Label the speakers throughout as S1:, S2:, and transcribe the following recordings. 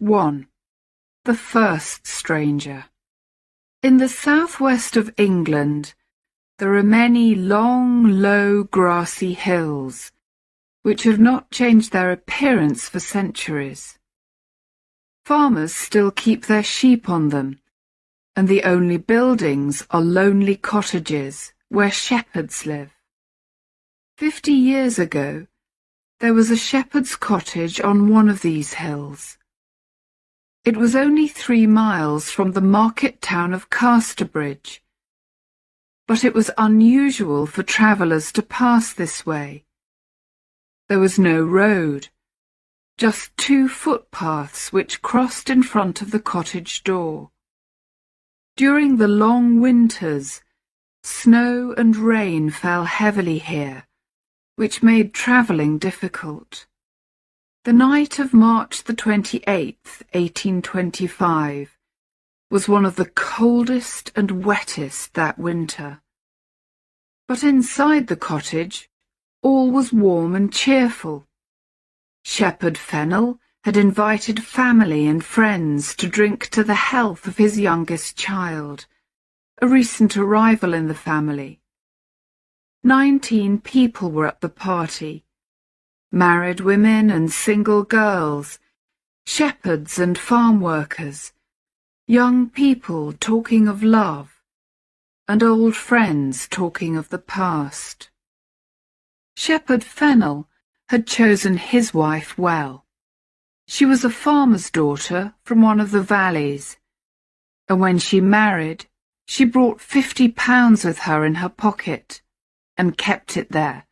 S1: 1. The first stranger. In the southwest of England, there are many long, low, grassy hills, which have not changed their appearance for centuries. Farmers still keep their sheep on them, and the only buildings are lonely cottages where shepherds live. 50 years ago, there was a shepherd's cottage on one of these hills. It was only 3 miles from the market town of Casterbridge, but it was unusual for travellers to pass this way. There was no road, just 2 footpaths which crossed in front of the cottage door. During the long winters, snow and rain fell heavily here, which made travelling difficult. The night of March the 28th, 1825, was one of the coldest and wettest that winter. But inside the cottage, all was warm and cheerful. Shepherd Fennel had invited family and friends to drink to the health of his youngest child, a recent arrival in the family. 19 people were at the party. Married women and single girls, shepherds and farm workers, young people talking of love, and old friends talking of the past. Shepherd Fennel had chosen his wife well. She was a farmer's daughter from one of the valleys, and when she married, she brought £50 with her in her pocket and kept it there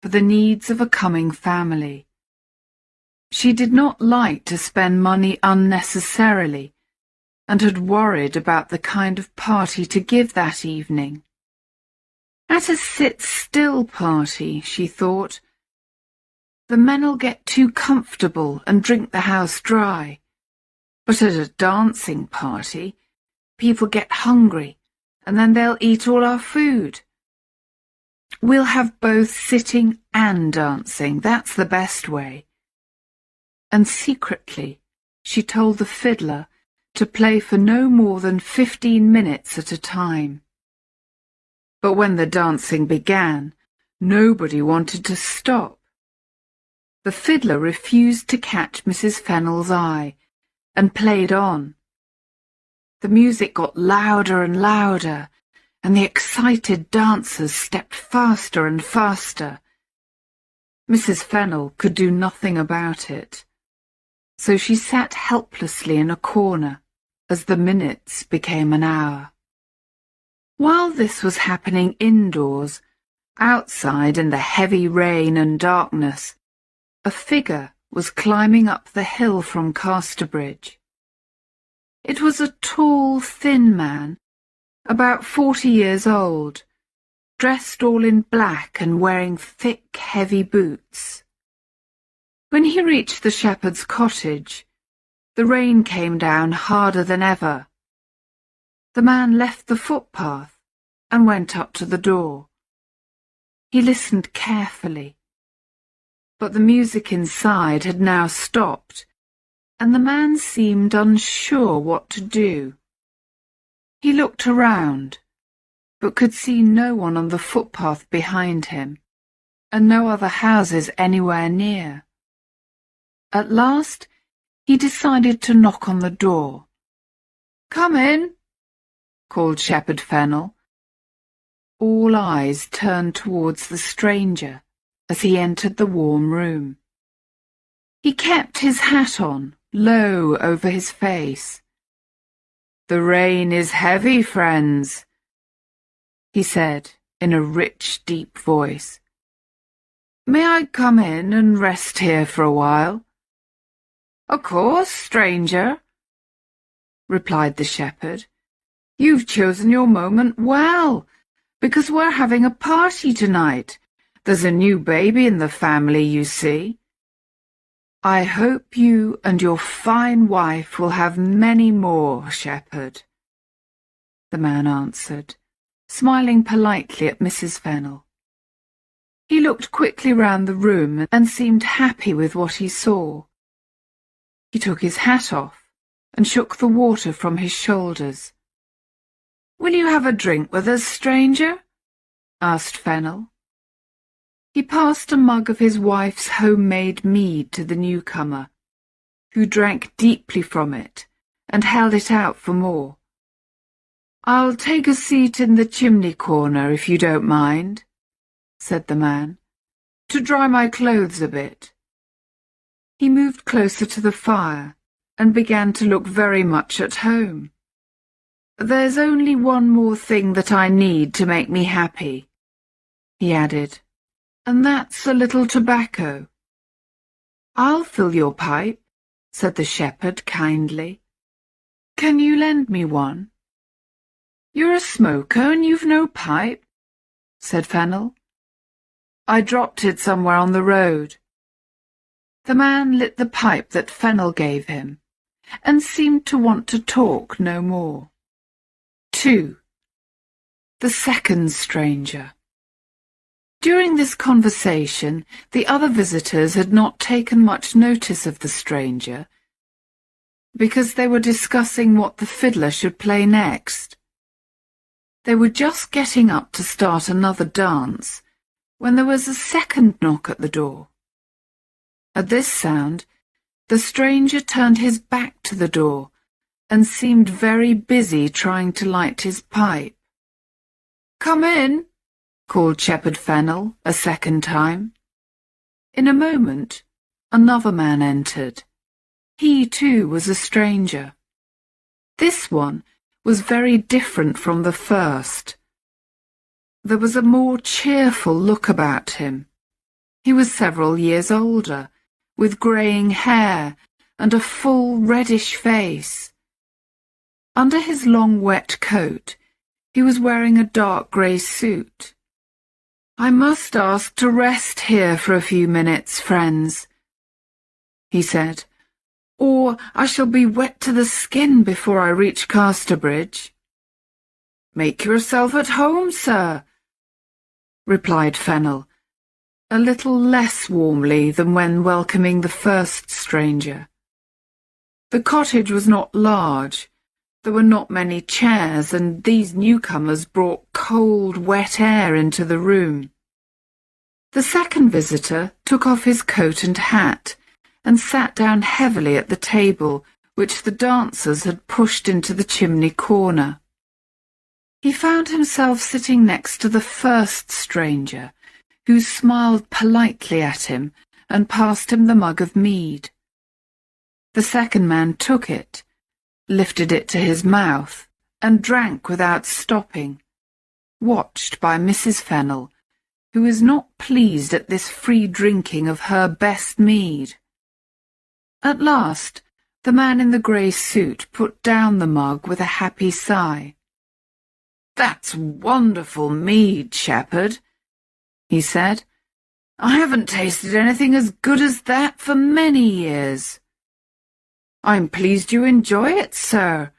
S1: for the needs of a coming family. She did not like to spend money unnecessarily and had worried about the kind of party to give that evening. At a sit-still party, she thought, the men'll get too comfortable and drink the house dry. But at a dancing party, people get hungry and then they'll eat all our food. We'll have both sitting and dancing, that's the best way. And secretly, she told the fiddler to play for no more than 15 minutes at a time. But when the dancing began, nobody wanted to stop. The fiddler refused to catch Mrs. Fennel's eye and played on. The music got louder and louder, and the excited dancers stepped faster and faster. Mrs. Fennel could do nothing about it, so she sat helplessly in a corner as the minutes became an hour. While this was happening indoors, outside in the heavy rain and darkness, a figure was climbing up the hill from Casterbridge. It was a tall, thin man, about 40 years old, dressed all in black and wearing thick, heavy boots. When he reached the shepherd's cottage, the rain came down harder than ever. The man left the footpath and went up to the door. He listened carefully, but the music inside had now stopped, and the man seemed unsure what to do. He looked around, but could see no one on the footpath behind him, and no other houses anywhere near. At last, he decided to knock on the door. "Come in," called Shepherd Fennel. All eyes turned towards the stranger as he entered the warm room. He kept his hat on, low over his face. "The rain is heavy, friends," he said in a rich, deep voice. "May I come in and rest here for a while?" "Of course, stranger," replied the shepherd. "You've chosen your moment well, because we're having a party tonight. There's a new baby in the family, you see. I hope you and your fine wife will have many more, shepherd," the man answered, smiling politely at Mrs. Fennel. He looked quickly round the room and seemed happy with what he saw. He took his hat off and shook the water from his shoulders. "Will you have a drink with us, stranger?" asked Fennel. He passed a mug of his wife's homemade mead to the newcomer, who drank deeply from it and held it out for more. "I'll take a seat in the chimney corner, if you don't mind," said the man, "to dry my clothes a bit." He moved closer to the fire and began to look very much at home. "There's only one more thing that I need to make me happy," he added, "and that's a little tobacco." "I'll fill your pipe," said the shepherd kindly. "Can you lend me one?" "You're a smoker and you've no pipe?" said Fennel. "I dropped it somewhere on the road." The man lit the pipe that Fennel gave him, and seemed to want to talk no more. 2. The second stranger. During this conversation, the other visitors had not taken much notice of the stranger, because they were discussing what the fiddler should play next. They were just getting up to start another dance, when there was a second knock at the door. At this sound, the stranger turned his back to the door and seemed very busy trying to light his pipe. "Come in," called Shepherd Fennel a second time. In a moment, another man entered. He, too, was a stranger. This one was very different from the first. There was a more cheerful look about him. He was several years older, with greying hair and a full reddish face. Under his long wet coat, he was wearing a dark grey suit. "I must ask to rest here for a few minutes, friends," he said, "or I shall be wet to the skin before I reach Casterbridge." "Make yourself at home, sir," replied Fennel, a little less warmly than when welcoming the first stranger. The cottage was not large. There were not many chairs, and these newcomers brought cold, wet air into the room. The second visitor took off his coat and hat and sat down heavily at the table which the dancers had pushed into the chimney corner. He found himself sitting next to the first stranger, who smiled politely at him and passed him the mug of mead. The second man took it, lifted it to his mouth, and drank without stopping, watched by Mrs. Fennel, who was not pleased at this free drinking of her best mead. At last, the man in the grey suit put down the mug with a happy sigh. "That's wonderful mead, Shepherd," he said. "I haven't tasted anything as good as that for many years." "I'm pleased you enjoy it, sir,"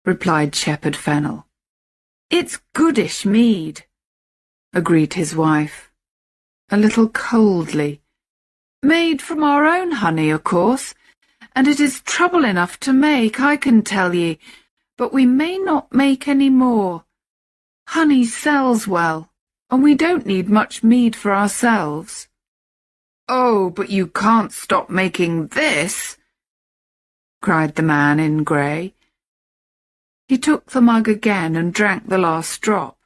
S1: replied Shepherd Fennel. "It's goodish mead," agreed his wife, a little coldly. "Made from our own honey, of course, and it is trouble enough to make, I can tell ye, but we may not make any more. Honey sells well, and we don't need much mead for ourselves." "Oh, but you can't stop making this," cried the man in grey. He took the mug again and drank the last drop.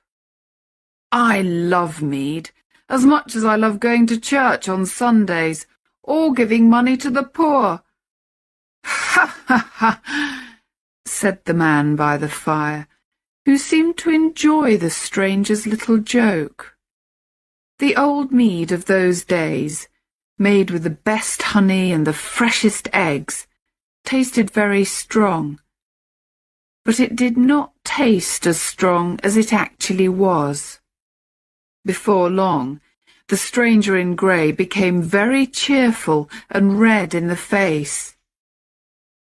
S1: "I love mead, as much as I love going to church on Sundays, or giving money to the poor." "Ha, ha, ha," said the man by the fire, who seemed to enjoy the stranger's little joke. The old mead of those days, made with the best honey and the freshest eggs, tasted very strong, but it did not taste as strong as it actually was. Before long, the stranger in grey became very cheerful and red in the face.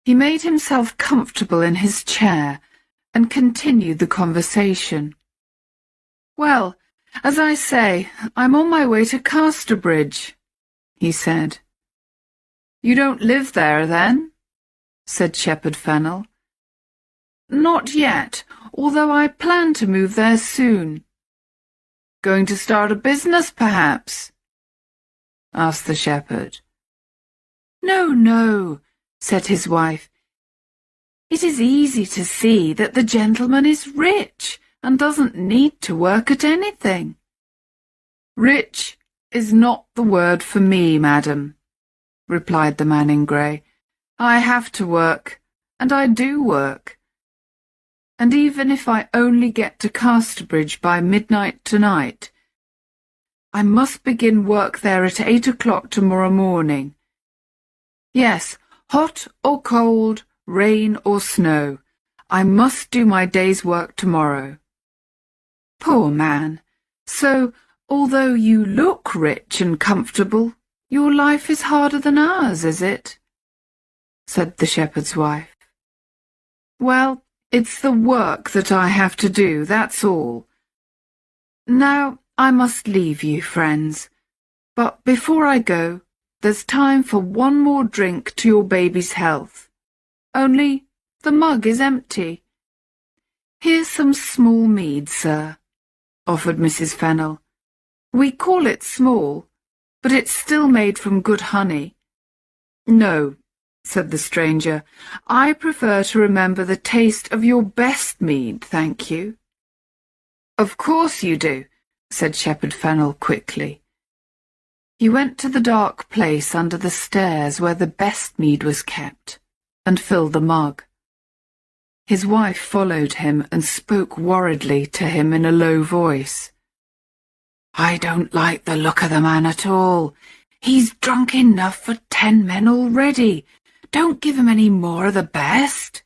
S1: He made himself comfortable in his chair and continued the conversation. "Well, as I say, I'm on my way to Casterbridge," he said. You don't live there, then?" said Shepherd Fennel. "Not yet, although I plan to move there soon." "Going to start a business, perhaps?" asked the shepherd. "No, no," said his wife. "It is easy to see that the gentleman is rich and doesn't need to work at anything." "Rich is not the word for me, madam," replied the man in grey. "I have to work, and I do work. And even if I only get to Casterbridge by midnight tonight, I must begin work there at 8 o'clock tomorrow morning. Yes, hot or cold, rain or snow, I must do my day's work tomorrow." "Poor man! So, although you look rich and comfortable, your life is harder than ours, is it?" said the shepherd's wife. "Well, it's the work that I have to do, that's all. Now, I must leave you, friends, but before I go, there's time for one more drink to your baby's health. Only the mug is empty." "Here's some small mead, sir," offered Mrs. Fennel. "We call it small, but it's still made from good honey." "No," said the stranger, "I prefer to remember the taste of your best mead, thank you." "Of course you do," said Shepherd Fennel quickly. He went to the dark place under the stairs where the best mead was kept, and filled the mug. His wife followed him and spoke worriedly to him in a low voice. "I don't like the look of the man at all. He's drunk enough for 10 men already. Don't give him any more of the best."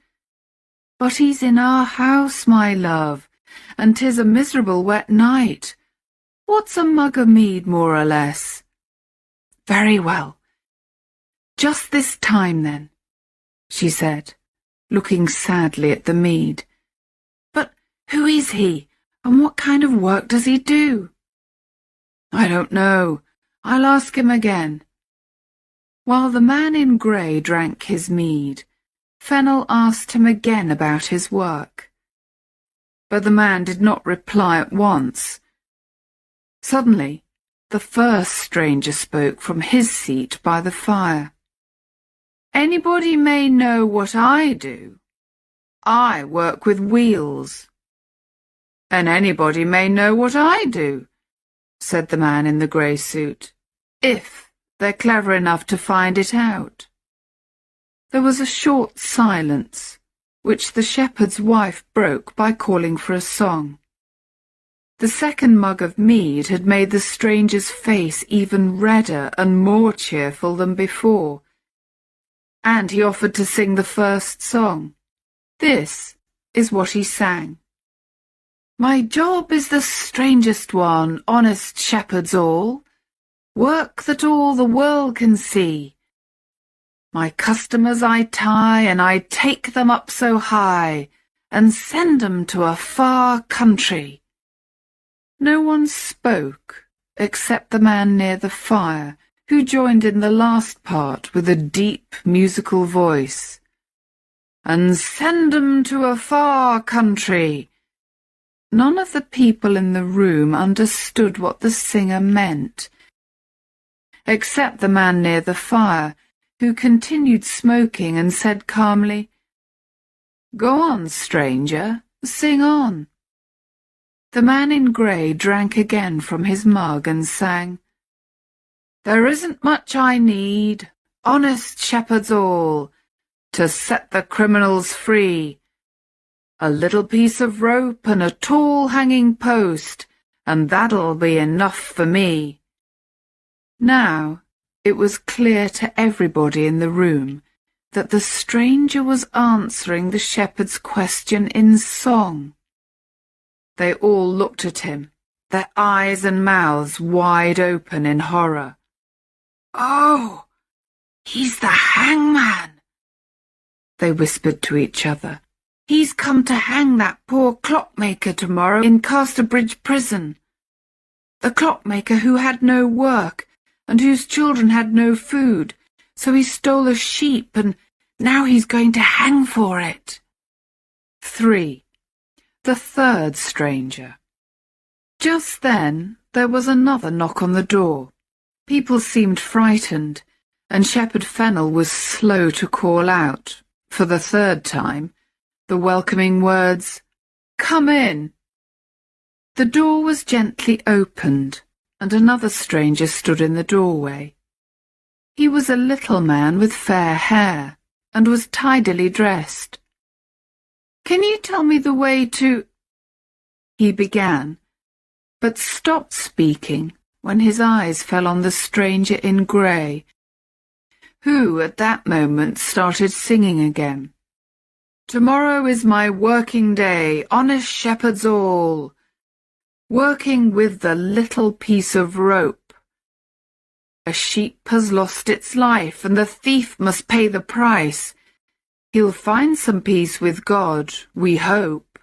S1: "But he's in our house, my love, and 'tis a miserable wet night. What's a mug of mead, more or less?" "Very well. Just this time, then," she said, looking sadly at the mead. "But who is he, and what kind of work does he do?" "I don't know. I'll ask him again." While the man in grey drank his mead, Fennel asked him again about his work. But the man did not reply at once. Suddenly, the first stranger spoke from his seat by the fire. "Anybody may know what I do. I work with wheels." "And anybody may know what I do," said the man in the grey suit, "if they're clever enough to find it out." There was a short silence, which the shepherd's wife broke by calling for a song. The second mug of mead had made the stranger's face even redder and more cheerful than before, and he offered to sing the first song. This is what he sang. "My job is the strangest one, honest shepherds all, work that all the world can see. My customers I tie, and I take them up so high, and send 'em to a far country." No one spoke except the man near the fire, who joined in the last part with a deep musical voice. "And send 'em to a far country." None of the people in the room understood what the singer meant, except the man near the fire, who continued smoking and said calmly, "Go on, stranger, sing on." The man in grey drank again from his mug and sang, "There isn't much I need, honest shepherds all, to set the criminals free. A little piece of rope and a tall hanging post, and that'll be enough for me." Now it was clear to everybody in the room that the stranger was answering the shepherd's question in song. They all looked at him, their eyes and mouths wide open in horror. "Oh, he's the hangman," they whispered to each other. "He's come to hang that poor clockmaker tomorrow in Casterbridge prison. The clockmaker who had no work and whose children had no food, So he stole a sheep and now he's going to hang for it. 3. The third stranger. Just then there was another knock on the door. People seemed frightened, and Shepherd Fennel was slow to call out, for the third time, the welcoming words, "Come in." The door was gently opened, and another stranger stood in the doorway. He was a little man with fair hair, and was tidily dressed. "Can you tell me the way to—" he began, but stopped speaking when his eyes fell on the stranger in grey, who at that moment started singing again. "Tomorrow is my working day, honest shepherds all, working with the little piece of rope. A sheep has lost its life, and the thief must pay the price. He'll find some peace with God, we hope."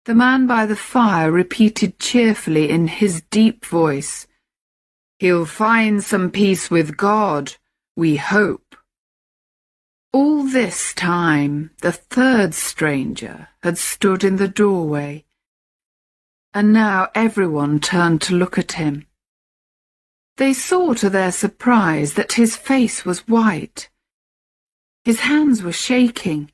S1: The man by the fire repeated cheerfully in his deep voice, "He'll find some peace with God, we hope." All this time the third stranger had stood in the doorway, and now everyone turned to look at him. They saw to their surprise that his face was white. His hands were shaking,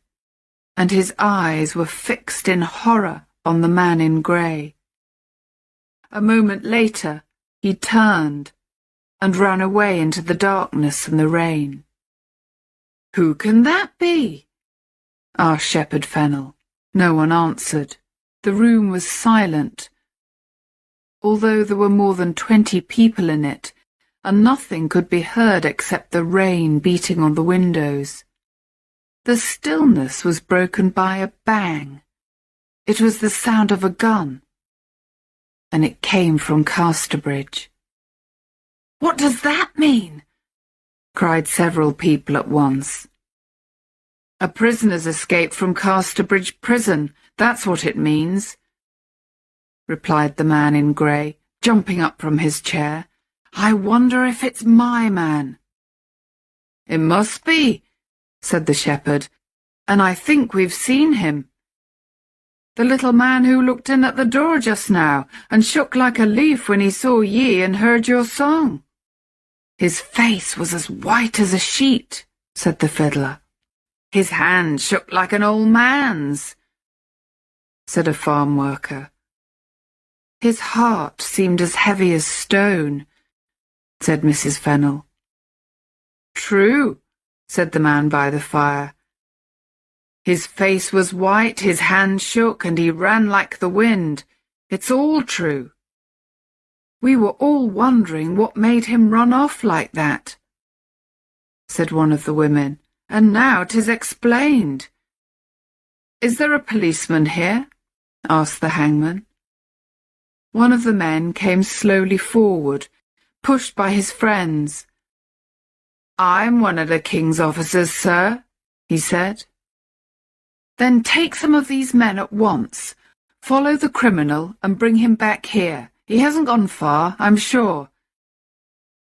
S1: and his eyes were fixed in horror on the man in grey. A moment later he turned and ran away into the darkness and the rain. "Who can that be?" asked Shepherd Fennel. No one answered. The room was silent, although there were more than 20 people in it, and nothing could be heard except the rain beating on the windows. The stillness was broken by a bang. It was the sound of a gun, and it came from Casterbridge. "What does that mean?" cried several people at once. "A prisoner's escaped from Casterbridge prison, that's what it means," replied the man in grey, jumping up from his chair. "I wonder if it's my man." "It must be," said the shepherd, "and I think we've seen him. The little man who looked in at the door just now, and shook like a leaf when he saw ye and heard your song." "His face was as white as a sheet," said the fiddler. "His hand shook like an old man's," said a farm worker. "His heart seemed as heavy as stone," said Mrs. Fennel. "True," said the man by the fire. "His face was white, his hand shook, and he ran like the wind. It's all true. We were all wondering what made him run off like that," said one of the women, "and now 'tis explained." "Is there a policeman here?" asked the hangman. One of the men came slowly forward, pushed by his friends. "I'm one of the king's officers, sir," he said. "Then take some of these men at once. Follow the criminal and bring him back here. He hasn't gone far, I'm sure."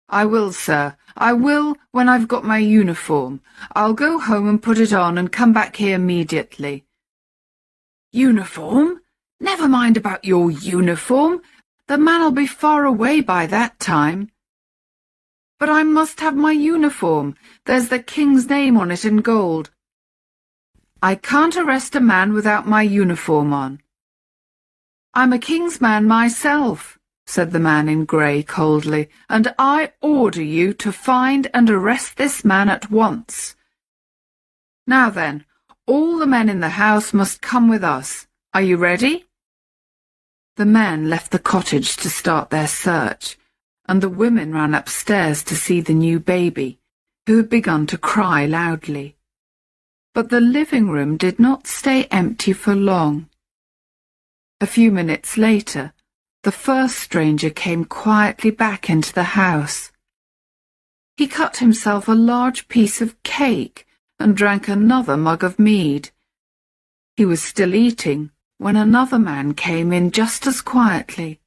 S1: "I will, sir. I will when I've got my uniform. I'll go home and put it on and come back here immediately." "Uniform? Never mind about your uniform. The man'll be far away by that time." "But I must have my uniform. There's the king's name on it in gold." "I can't arrest a man without my uniform on." "I'm a king's man myself," said the man in grey coldly, "and I order you to find and arrest this man at once. Now then, all the men in the house must come with us. Are you ready?" The men left the cottage to start their search, and the women ran upstairs to see the new baby, who had begun to cry loudly. But the living room did not stay empty for long. A few minutes later, the first stranger came quietly back into the house. He cut himself a large piece of cake and drank another mug of mead. He was still eating when another man came in just as quietly.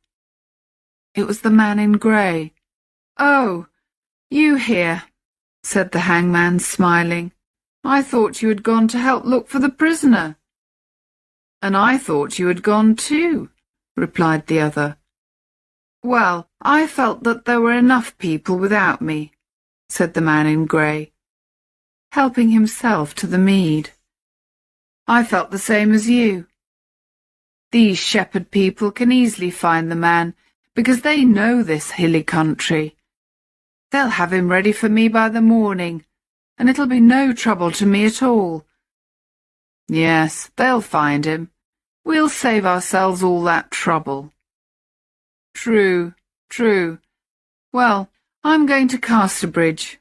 S1: It was the man in grey. "Oh, you here. said the hangman, smiling. "I thought you had gone to help look for the prisoner." "And I thought you had gone too," replied the other. "Well, I felt that there were enough people without me," said the man in grey, helping himself to the mead. "I felt the same as you. These shepherd people can easily find the man, because they know this hilly country. They'll have him ready for me by the morning, and it'll be no trouble to me at all. Yes, they'll find him. We'll save ourselves all that trouble." "True, true. Well, I'm going to Casterbridge.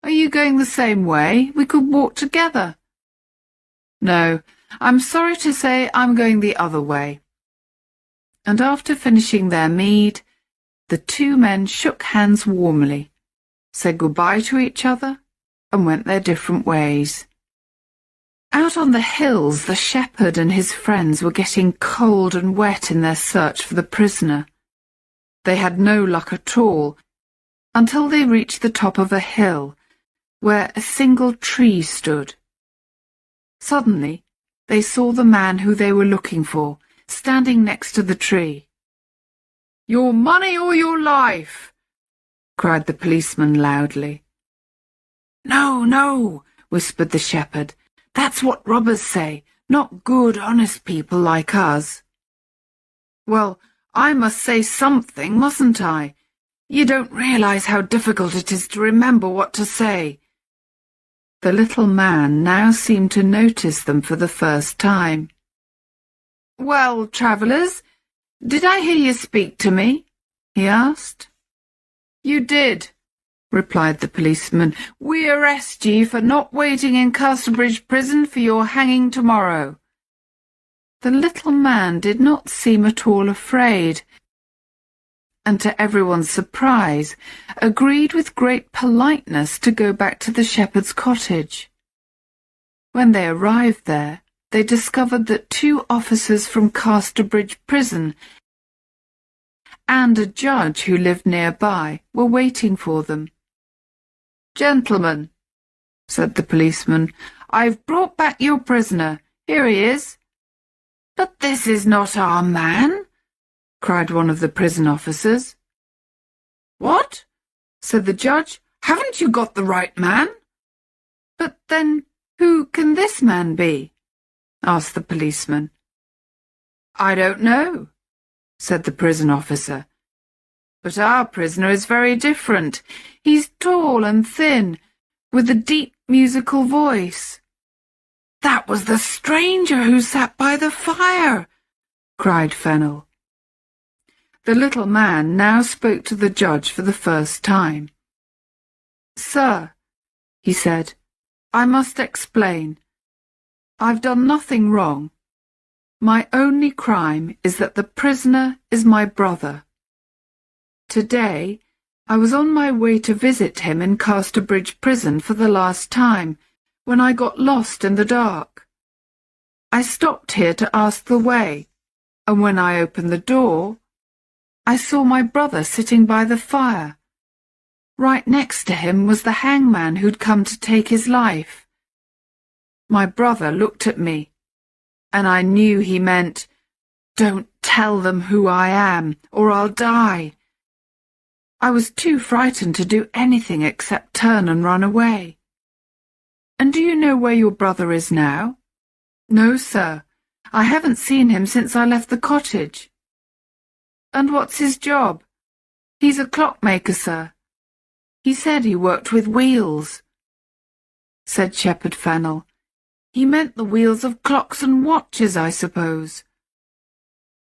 S1: Are you going the same way? We could walk together." "No, I'm sorry to say I'm going the other way." And after finishing their mead, the two men shook hands warmly, said goodbye to each other, and went their different ways. Out on the hills, the shepherd and his friends were getting cold and wet in their search for the prisoner. They had no luck at all, until they reached the top of a hill, where a single tree stood. Suddenly, they saw the man who they were looking for, standing next to the tree. "Your money or your life!" cried the policeman loudly. "No, no," whispered the shepherd. "That's what robbers say, not good, honest people like us." "Well, I must say something, mustn't I? You don't realize how difficult it is to remember what to say." The little man now seemed to notice them for the first time. "Well, travellers, did I hear you speak to me?" he asked. "You did," replied the policeman. "We arrest ye for not waiting in Casterbridge prison for your hanging tomorrow." The little man did not seem at all afraid, and to everyone's surprise, agreed with great politeness to go back to the shepherd's cottage. When they arrived there, they discovered that 2 officers from Casterbridge prison and a judge who lived nearby were waiting for them. "Gentlemen," said the policeman, "I've brought back your prisoner. Here he is." "But this is not our man," cried one of the prison officers. "What?" said the judge. "Haven't you got the right man?" "But then who can this man be?" asked the policeman. "I don't know," said the prison officer. "But our prisoner is very different. He's tall and thin, with a deep musical voice." "That was the stranger who sat by the fire," cried Fennel. The little man now spoke to the judge for the first time. "Sir," he said, "I must explain. I've done nothing wrong. My only crime is that the prisoner is my brother. Today, I was on my way to visit him in Casterbridge prison for the last time, when I got lost in the dark. I stopped here to ask the way, and when I opened the door, I saw my brother sitting by the fire. Right next to him was the hangman who'd come to take his life. My brother looked at me, and I knew he meant, 'Don't tell them who I am, or I'll die.' I was too frightened to do anything except turn and run away." "And do you know where your brother is now?" "No, sir. I haven't seen him since I left the cottage." "And what's his job?" "He's a clockmaker, sir. He said he worked with wheels," said Shepherd Fennel. "He meant the wheels of clocks and watches, I suppose."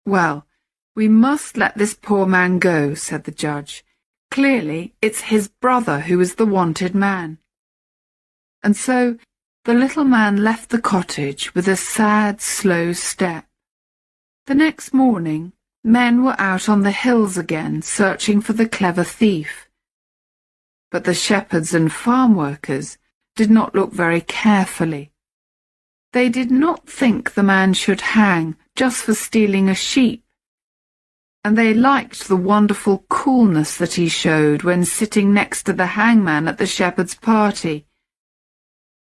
S1: "Well, we must let this poor man go," said the judge. "Clearly it's his brother who is the wanted man." And so the little man left the cottage with a sad, slow step. The next morning, men were out on the hills again, searching for the clever thief. But the shepherds and farm workers did not look very carefully. They did not think the man should hang just for stealing a sheep. and they liked the wonderful coolness that he showed when sitting next to the hangman at the shepherd's party.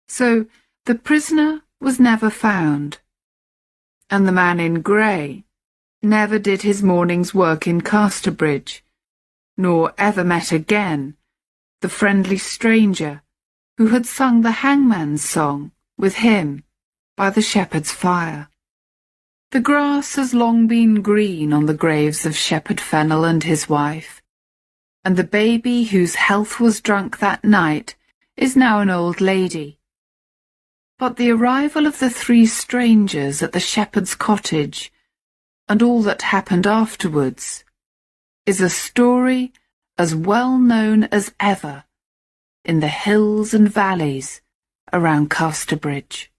S1: So the prisoner was never found, and the man in grey never did his morning's work in Casterbridge, nor ever met again the friendly stranger who had sung the hangman's song with him by the shepherd's fire. The grass has long been green on the graves of Shepherd Fennel and his wife, and the baby whose health was drunk that night is now an old lady. But the arrival of the three strangers at the shepherd's cottage, and all that happened afterwards, is a story as well known as ever in the hills and valleys around Casterbridge.